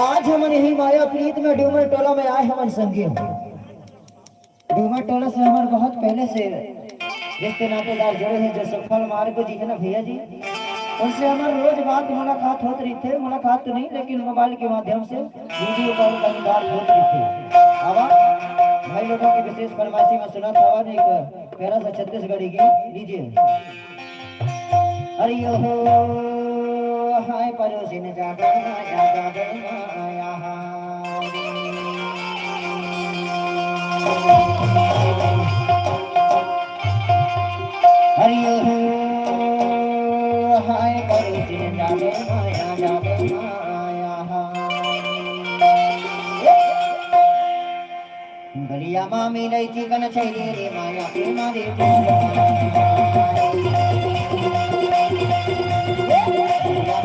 आज हम यही माया प्रीत में डूमर टोला में आए हमन संगी। डूमर टोला से हमारे बहुत पहले से रिश्ते नातेदार जुड़े हैं। जो सुखल मार्ग जी है ना भैया जी, उनसे हमारे रोज बात मुलाकात होती रही थे। मुलाकात तो नहीं लेकिन मोबाइल के माध्यम से वीडियो कॉल का बात होती रही थी। आवाज भाई लोगों की विशेष फरमाइशी में सुना था आवाज एक प्यारा सा छत्तीसगढ़ी की लीजिए। अरे हो हाय परोसी ने जागा जागा माया हरि हो हाय परोसी ने जागे माया जागे माया गलिया मामी लई चिकन छैली रे माया प्रेमा रे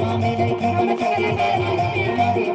मामी लई चिकन छैली रे माया प्रेमा रे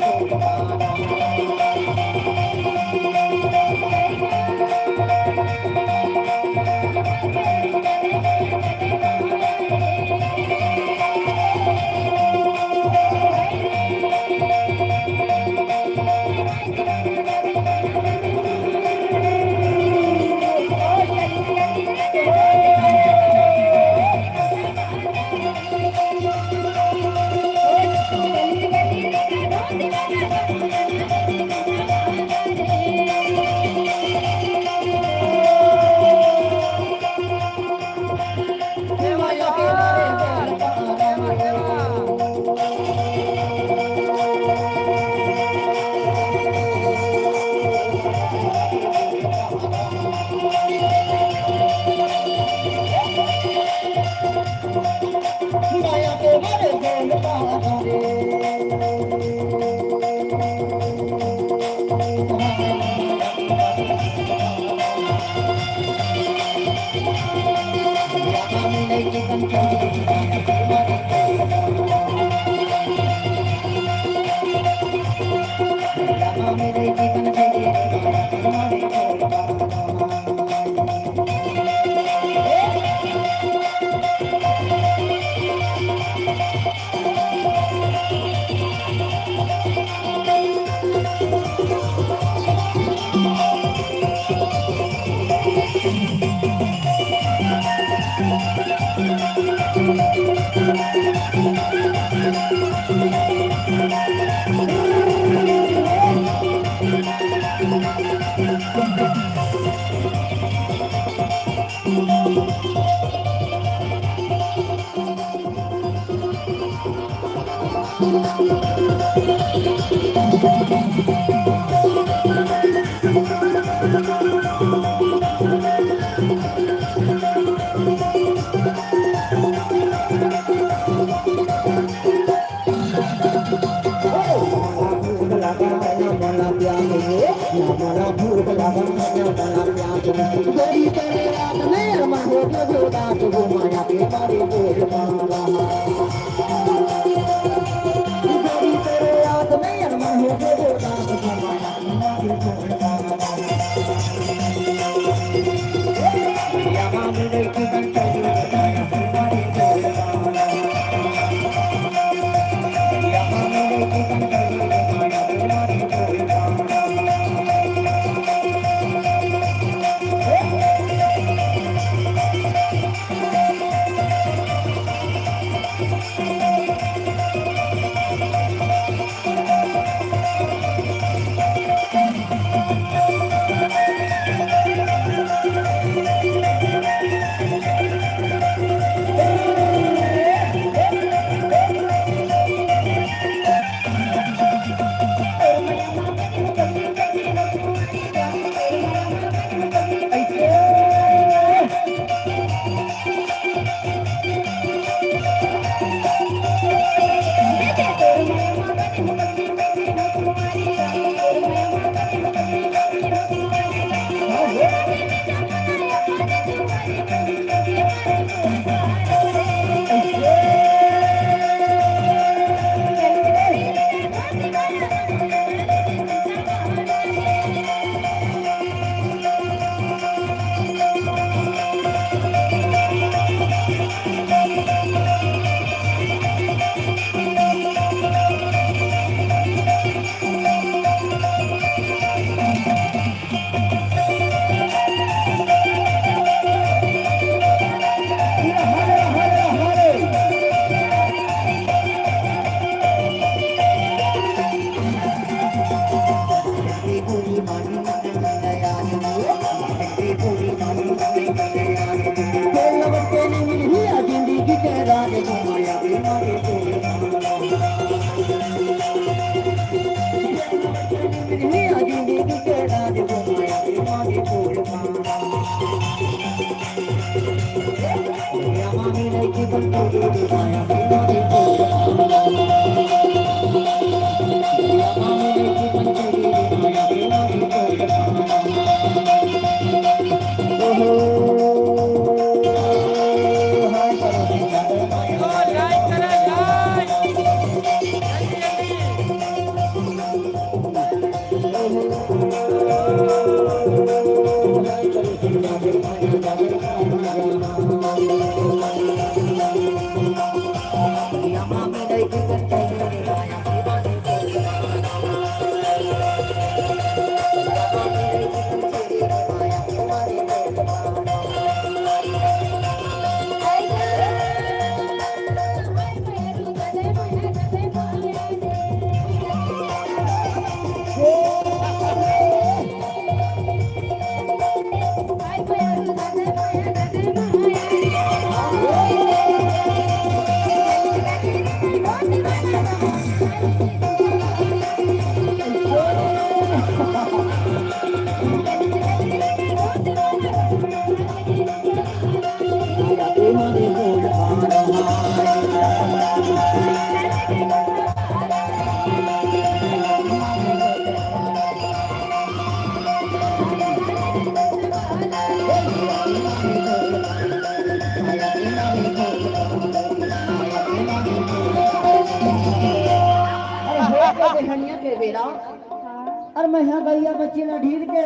और मैं यहाँ गैया बच्ची ला ढील के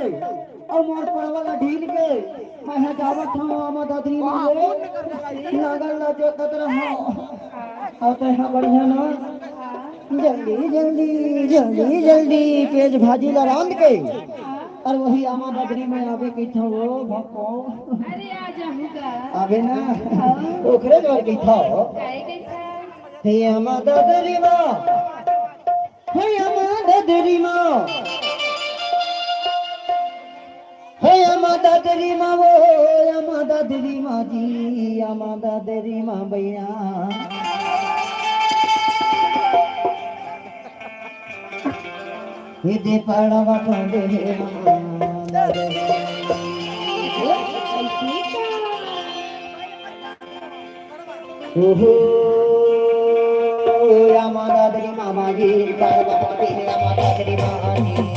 और मोर पड़वा ला ढील के मैं यहाँ जावत हूँ आमा दादरी में लागल ला जो कतर हूँ और तो यहाँ बढ़िया ना जल्दी जल्दी जल्दी जल्दी पेज भाजी ला रांध के और वही आमा दादरी में आवे की था वो भक्को अरे आजा हुगा आवे ना ओकरे जोर की था काहे के था हे आमा दादरी माँ हे आमा दादरी माँ हे आमा दादरी माँ वो आमा दादरी माँ जी आमा दादरी माँ भैया हे दे पड़वा ठोंदे हे आमा दादरी ओहो आमा दादरी माँ जी पड़वा ठोंदे हे आमा दादरी माँ जी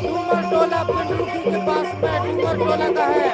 डूमर टोला पंडरुखी के पास में डूमर टोला का है।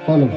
फॉलो